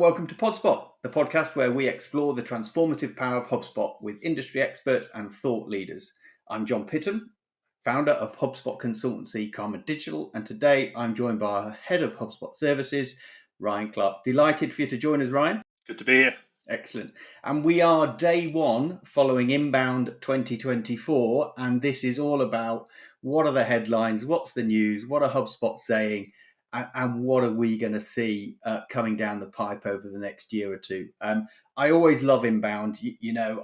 welcome to PodSpot, the podcast where we explore the transformative power of HubSpot with industry experts and thought leaders. I'm John Pittham, founder of HubSpot consultancy Karman Digital, and today I'm joined by our head of HubSpot services, Ryan Clark. Delighted for you to join us, Ryan. Good to be here. Excellent. And we are day one following Inbound 2024, and this is all about what are the headlines, what's the news, what are HubSpot saying, and what are we going to see coming down the pipe over the next year or two. I always love Inbound.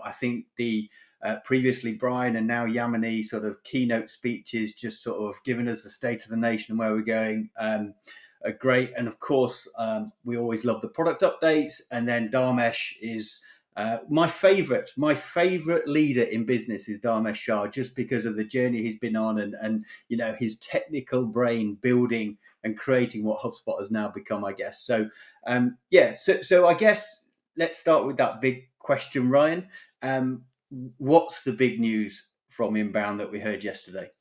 I think the previously Brian and now Yamini sort of keynote speeches just sort of giving us the state of the nation and where we're going. Are great. And of course, we always love the product updates. And then Dharmesh is my favorite leader in business is Dharmesh Shah, just because of the journey he's been on and his technical brain building and creating what HubSpot has now become, I guess. So I guess let's start with that big question, Ryan. What's the big news from Inbound that we heard yesterday?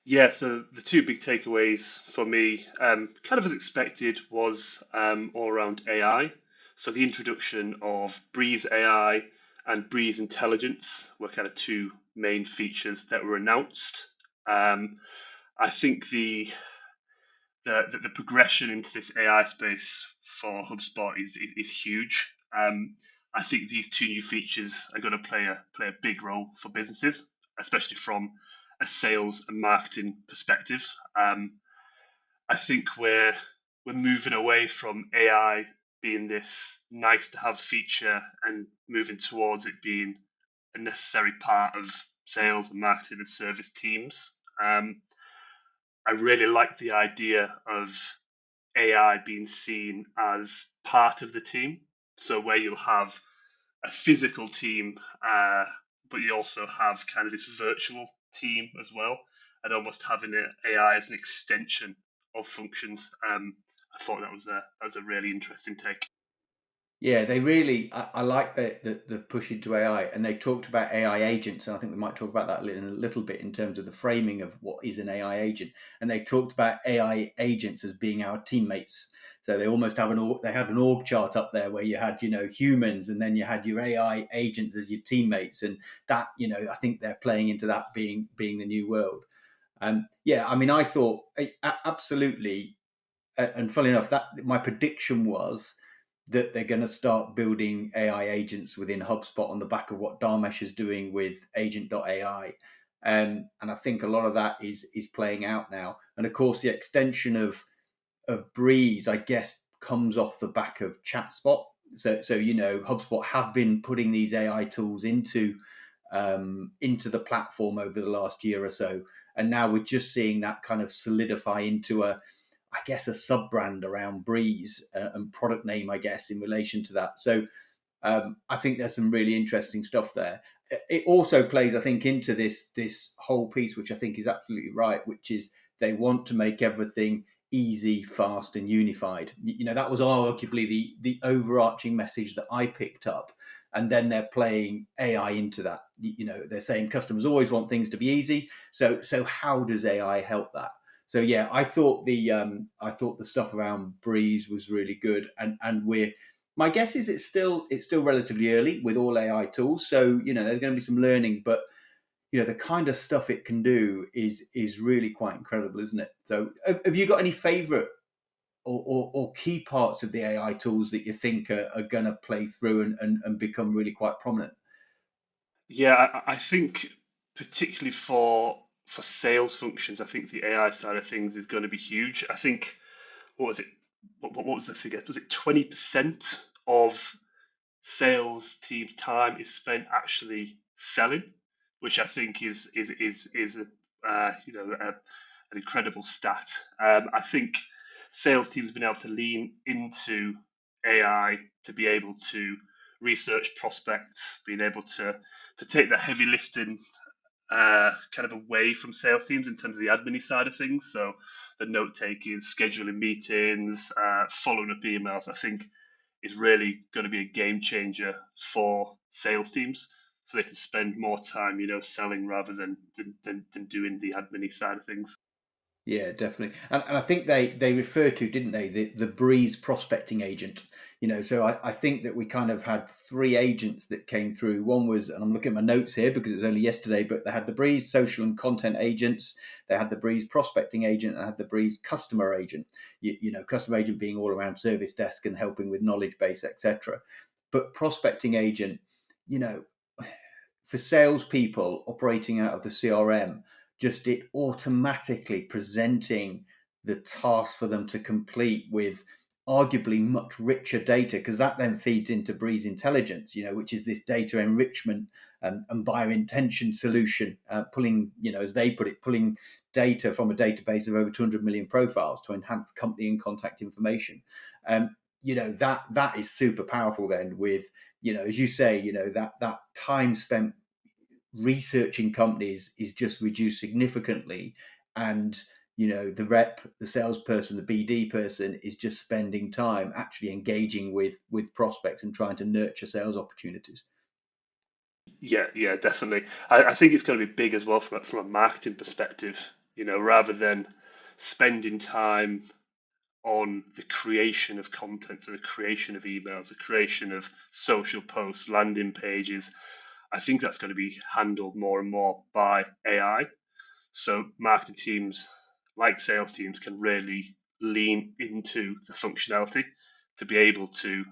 Yeah, so the two big takeaways for me, kind of as expected, was all around AI. So the introduction of Breeze AI and Breeze Intelligence were kind of two main features that were announced. I think the progression into this AI space for HubSpot is huge. I think these two new features are going to play a big role for businesses, especially from a sales and marketing perspective. I think we're moving away from AI being this nice to have feature and moving towards it being a necessary part of sales and marketing and service teams. I really like the idea of AI being seen as part of the team. So where you'll have a physical team, but you also have kind of this virtual team as well, and almost having AI as an extension of functions. I thought that was a really interesting take. Yeah, they really, I like the push into AI, and they talked about AI agents, and I think we might talk about that in a little bit in terms of the framing of what is an AI agent. And they talked about AI agents as being our teammates. So they almost have they had an org chart up there where you had, humans, and then you had your AI agents as your teammates. And that, I think they're playing into that being the new world. I thought absolutely. And funnily enough, that my prediction was that they're going to start building AI agents within HubSpot on the back of what Dharmesh is doing with agent.ai. And I think a lot of that is playing out now. And of course, the extension of Breeze, I guess, comes off the back of ChatSpot. So HubSpot have been putting these AI tools into the platform over the last year or so. And now we're just seeing that kind of solidify into a sub-brand around Breeze and product name, I guess, in relation to that. So I think there's some really interesting stuff there. It also plays, I think, into this whole piece, which I think is absolutely right, which is they want to make everything easy, fast, and unified. That was arguably the overarching message that I picked up. And then they're playing AI into that. They're saying customers always want things to be easy. So how does AI help that? So yeah, I thought the stuff around Breeze was really good, and my guess is it's still relatively early with all AI tools. So there's going to be some learning, but the kind of stuff it can do is really quite incredible, isn't it? So have you got any favorite or key parts of the AI tools that you think are going to play through and become really quite prominent? Yeah, I think particularly for sales functions, I think the AI side of things is going to be huge. I think what was it? What was the figure? Was it 20% of sales team time is spent actually selling, which I think is an incredible stat. I think sales teams have been able to lean into AI to be able to research prospects, being able to take the heavy lifting kind of away from sales teams in terms of the admin side of things. So the note taking, scheduling meetings, following up emails, I think is really going to be a game changer for sales teams, so they can spend more time, selling rather than doing the admin side of things. Yeah, definitely. And I think they referred to, didn't they, the Breeze prospecting agent. So I think that we kind of had three agents that came through. One was, and I'm looking at my notes here because it was only yesterday, but they had the Breeze social and content agents, they had the Breeze prospecting agent, and had the Breeze customer agent. Customer agent being all around service desk and helping with knowledge base, etc. But prospecting agent, you know, for salespeople operating out of the CRM, just it automatically presenting the task for them to complete with arguably much richer data, because that then feeds into Breeze Intelligence, which is this data enrichment and buyer intention solution, pulling, as they put it, pulling data from a database of over 200 million profiles to enhance company and contact information. That is super powerful then with, as you say, that time spent researching companies is just reduced significantly, and the rep, the salesperson, the BD person is just spending time actually engaging with prospects and trying to nurture sales opportunities. Yeah, definitely. I think it's going to be big as well from a marketing perspective. Rather than spending time on the creation of content, so the creation of emails, the creation of social posts, landing pages. I think that's going to be handled more and more by AI. So marketing teams, like sales teams, can really lean into the functionality to be able to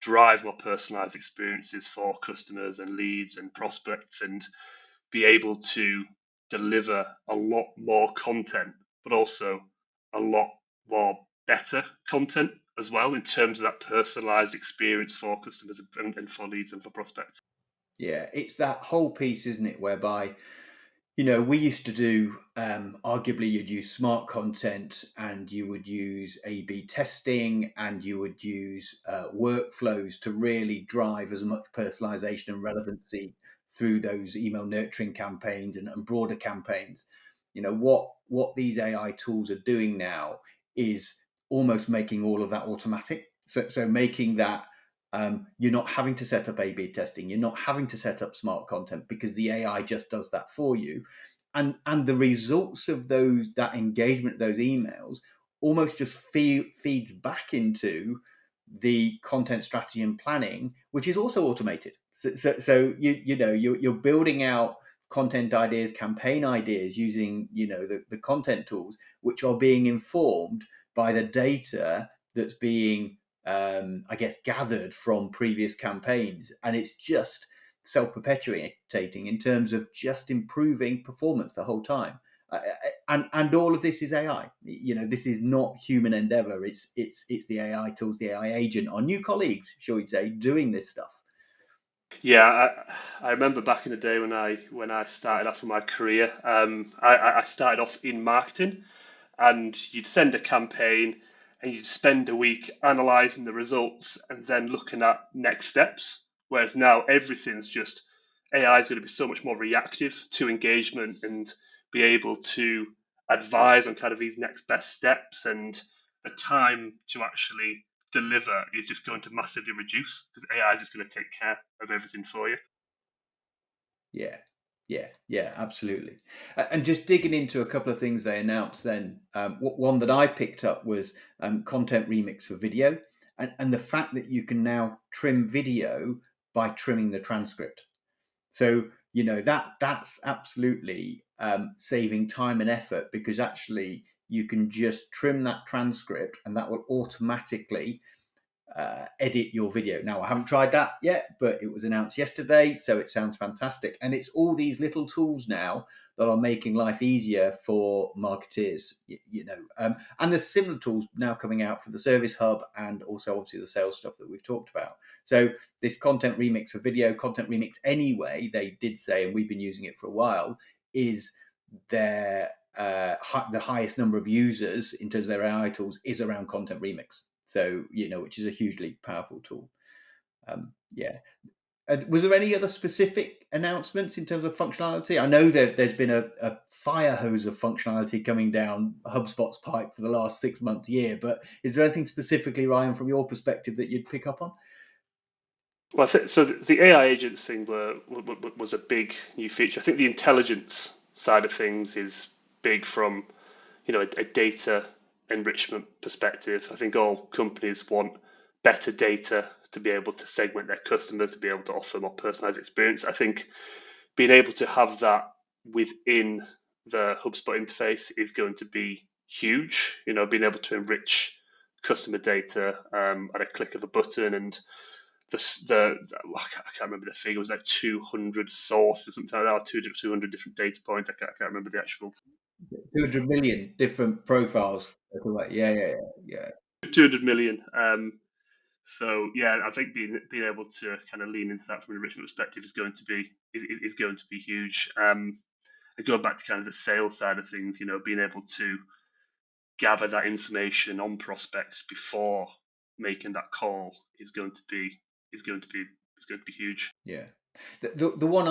drive more personalized experiences for customers and leads and prospects, and be able to deliver a lot more content, but also a lot more better content as well in terms of that personalized experience for customers and for leads and for prospects. Yeah, it's that whole piece, isn't it, whereby we used to do, arguably, you'd use smart content and you would use A/B testing and you would use workflows to really drive as much personalization and relevancy through those email nurturing campaigns and broader campaigns. What these AI tools are doing now is almost making all of that automatic. So making that, you're not having to set up A/B testing. You're not having to set up smart content because the AI just does that for you, and the results of that engagement, those emails, almost just feeds back into the content strategy and planning, which is also automated. So you're building out content ideas, campaign ideas using the content tools, which are being informed by the data that's being I guess gathered from previous campaigns, and it's just self-perpetuating in terms of just improving performance the whole time. And all of this is AI. This is not human endeavor. It's the AI tools, the AI agent, our new colleagues, shall we say, doing this stuff. Yeah, I remember back in the day when I started off in my career. I started off in marketing, and you'd send a campaign and you'd spend a week analyzing the results and then looking at next steps. Whereas now everything's just AI is going to be so much more reactive to engagement and be able to advise on kind of these next best steps, and the time to actually deliver is just going to massively reduce because AI is just going to take care of everything for you. Yeah, yeah, absolutely. And just digging into a couple of things they announced, then one that I picked up was content remix for video, and the fact that you can now trim video by trimming the transcript. So that's absolutely saving time and effort, because actually you can just trim that transcript and that will automatically edit your video. Now, I haven't tried that yet, but it was announced yesterday, so it sounds fantastic. And it's all these little tools now that are making life easier for marketeers. And there's similar tools now coming out for the Service Hub and also obviously the sales stuff that we've talked about. So this content remix for video, content remix anyway, they did say, and we've been using it for a while, is their the highest number of users in terms of their AI tools is around content remix. So, which is a hugely powerful tool. Yeah. Was there any other specific announcements in terms of functionality? I know that there's been a fire hose of functionality coming down HubSpot's pipe for the last 6 months, year, but is there anything specifically, Ryan, from your perspective that you'd pick up on? Well, so the AI agents thing was a big new feature. I think the intelligence side of things is big from a data enrichment perspective. I think all companies want better data to be able to segment their customers, to be able to offer more personalized experience. I think being able to have that within the HubSpot interface is going to be huge. Being able to enrich customer data at a click of a button, and I can't remember the figure. It was like 200 sources, something like that, 200 different data points. I can't remember the actual 200 million different profiles. Yeah, yeah, yeah, 200 million. So yeah, I think being able to kind of lean into that from an enrichment perspective is going to be huge. And going back to kind of the sales side of things, being able to gather that information on prospects before making that call is going to be huge. yeah. The one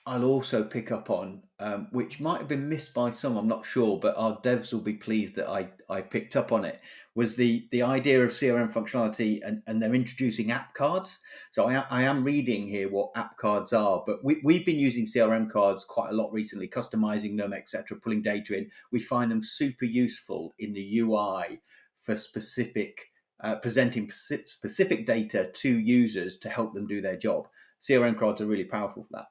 I'll also pick up on, which might have been missed by some, I'm not sure, but our devs will be pleased that I picked up on it, was the idea of CRM functionality, and they're introducing app cards. So I am reading here what app cards are, but we've been using CRM cards quite a lot recently, customizing them, etc., pulling data in. We find them super useful in the UI for presenting specific data to users to help them do their job. CRM cards are really powerful for that.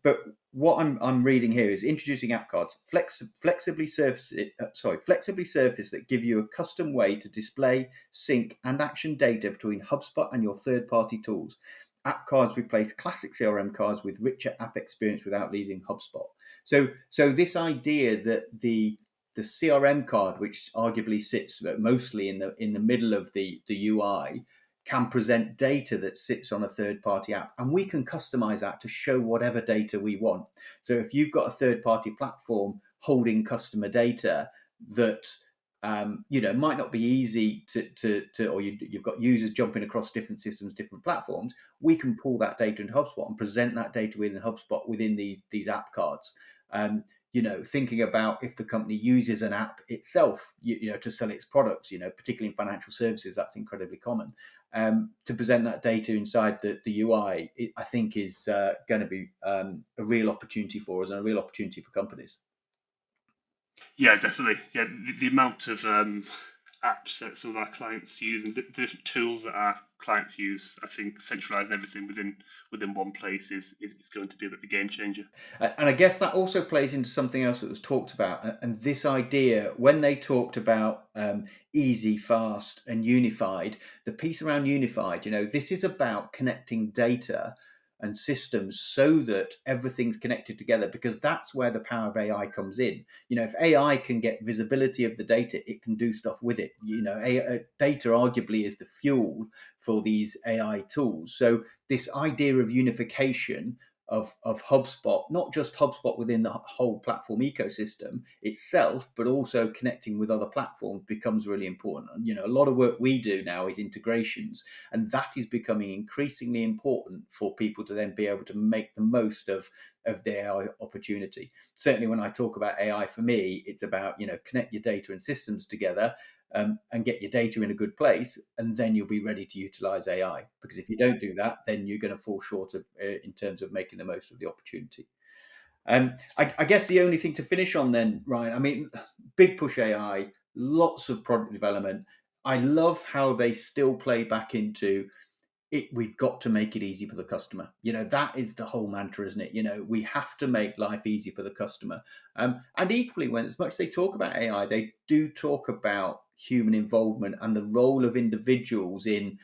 But what I'm reading here is introducing app cards, flexibly surface that give you a custom way to display, sync, and action data between HubSpot and your third-party tools. App cards replace classic CRM cards with richer app experience without losing HubSpot. So this idea that the CRM card, which arguably sits mostly in the middle of the UI, can present data that sits on a third-party app, and we can customize that to show whatever data we want. So if you've got a third-party platform holding customer data that might not be easy or you've got users jumping across different systems, different platforms, we can pull that data into HubSpot and present that data within HubSpot within these app cards. Thinking about if the company uses an app itself, to sell its products, particularly in financial services, that's incredibly common. To present that data inside the UI, I think is going to be a real opportunity for us and a real opportunity for companies. Yeah, definitely. Yeah, the amount of apps that some of our clients use and the different tools that our clients use, I think centralizing everything within one place is going to be a bit of a game changer. And I guess that also plays into something else that was talked about, and this idea when they talked about easy, fast, and unified. The piece around unified, this is about connecting data and systems so that everything's connected together, because that's where the power of AI comes in. If AI can get visibility of the data, it can do stuff with it. Data arguably is the fuel for these AI tools. So this idea of unification of HubSpot, not just HubSpot within the whole platform ecosystem itself, but also connecting with other platforms becomes really important. And, a lot of work we do now is integrations, and that is becoming increasingly important for people to then be able to make the most of the AI opportunity. Certainly when I talk about AI, for me, it's about, connect your data and systems together, and get your data in a good place, and then you'll be ready to utilize AI. Because if you don't do that, then you're going to fall short of in terms of making the most of the opportunity. I guess the only thing to finish on then, Ryan, I mean, big push AI, lots of product development. I love how they still play back into it. We've got to make it easy for the customer. That is the whole mantra, isn't it? We have to make life easy for the customer. And equally, when as much as they talk about AI, they do talk about human involvement and the role of individuals in,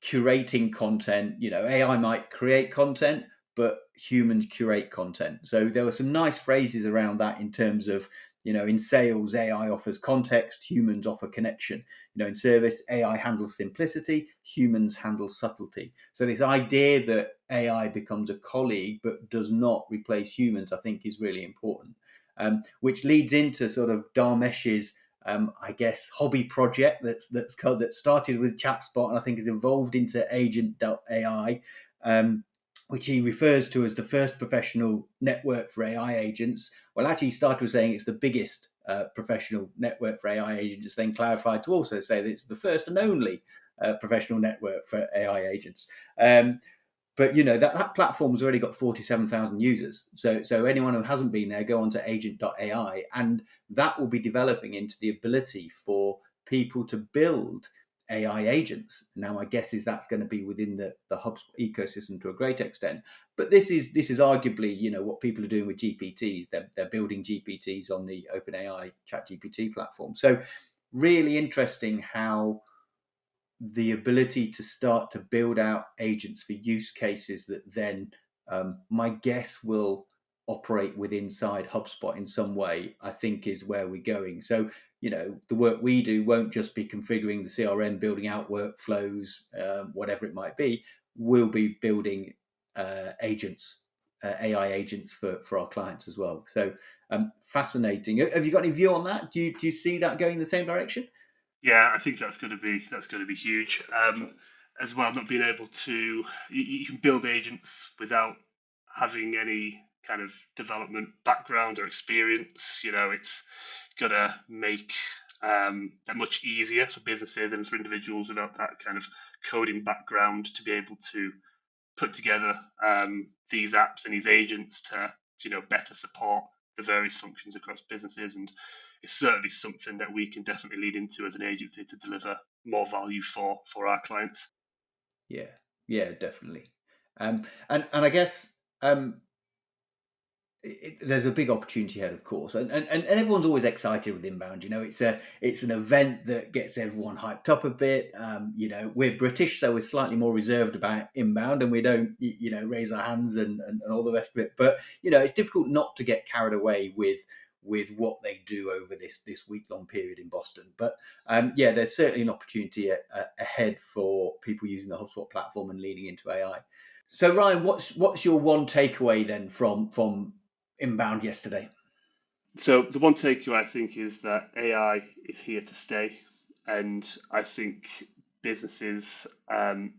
curating content. AI might create content, but humans curate content. So there were some nice phrases around that in terms of, in sales, AI offers context, humans offer connection. In service, AI handles simplicity, humans handle subtlety. So this idea that AI becomes a colleague but does not replace humans, I think, is really important. Which leads into sort of Dharmesh's, I guess, hobby project that started with ChatSpot and I think has evolved into Agent.ai, which he refers to as the first professional network for AI agents. Well, actually, he started with saying it's the biggest professional network for AI agents, then clarified to also say that it's the first and only professional network for AI agents. But that platform's already got 47,000 users. So anyone who hasn't been there, go on to agent.ai, and that will be developing into the ability for people to build AI agents. Now, my guess is that's going to be within the HubSpot ecosystem to a great extent. But this is arguably, what people are doing with GPTs. They're building GPTs on the OpenAI ChatGPT platform. So really interesting how the ability to start to build out agents for use cases that then, my guess, will operate with inside HubSpot in some way, I think is where we're going. So, the work we do won't just be configuring the CRM, building out workflows, whatever it might be. We'll be building agents, AI agents for our clients as well. So fascinating. Have you got any view on that? Do you see that going in the same direction? Yeah, I think that's going to be huge. As well, not being able to you can build agents without having any kind of development background or experience. It's gonna make that much easier for businesses and for individuals without that kind of coding background to be able to put together these apps and these agents to better support the various functions across businesses. And it's certainly something that we can definitely lead into as an agency to deliver more value for our clients. Yeah, definitely. And I guess there's a big opportunity ahead, of course, and everyone's always excited with Inbound. It's an event that gets everyone hyped up a bit. We're British, so we're slightly more reserved about Inbound, and we don't raise our hands and all the rest of it. But it's difficult not to get carried away with what they do over this week-long period in Boston. But there's certainly an opportunity ahead for people using the HubSpot platform and leaning into AI. So Ryan, what's your one takeaway then from Inbound yesterday? So the one takeaway I think is that AI is here to stay, and I think businesses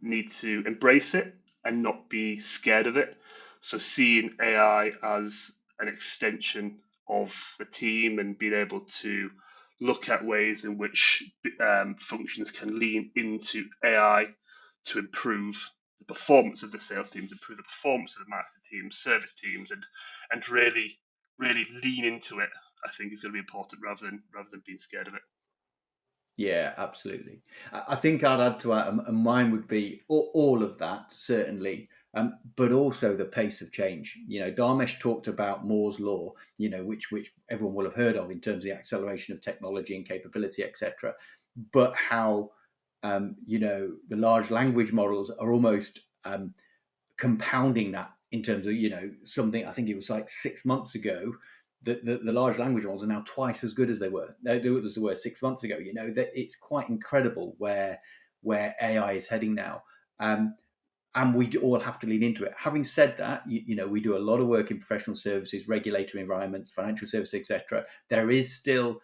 need to embrace it and not be scared of it. So seeing AI as an extension of the team and being able to look at ways in which functions can lean into AI to improve the performance of the sales teams, improve the performance of the marketing teams, service teams, and really lean into it, I think is going to be important rather than being scared of it. Yeah, absolutely. I think I'd add to that, and mine would be all of that, certainly, but also the pace of change. Dharmesh talked about Moore's law, which everyone will have heard of in terms of the acceleration of technology and capability, etc. But how, the large language models are almost compounding that in terms of, something, I think it was like 6 months ago, the large language models are now twice as good as they were 6 months ago. That it's quite incredible where AI is heading now. And we all have to lean into it. Having said that, we do a lot of work in professional services, regulatory environments, financial services, etc. There is still,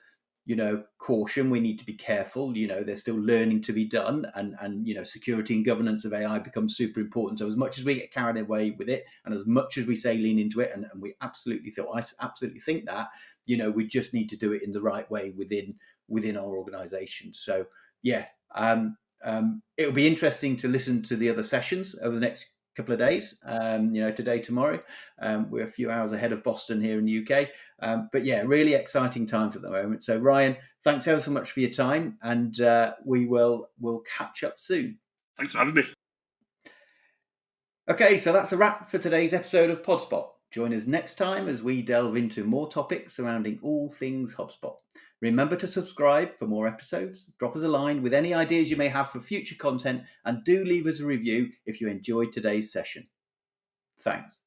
caution. We need to be careful. There's still learning to be done, and security and governance of AI becomes super important. So as much as we get carried away with it, and as much as we say lean into it, and we absolutely think that, we just need to do it in the right way within our organisation. So yeah. It'll be interesting to listen to the other sessions over the next couple of days. Today, tomorrow, we're a few hours ahead of Boston here in the UK. But yeah, really exciting times at the moment. So Ryan, thanks ever so much for your time, and we'll catch up soon. Thanks for having me. Okay, so that's a wrap for today's episode of PodSpot. Join us next time as we delve into more topics surrounding all things HubSpot. Remember to subscribe for more episodes, drop us a line with any ideas you may have for future content, and do leave us a review if you enjoyed today's session. Thanks.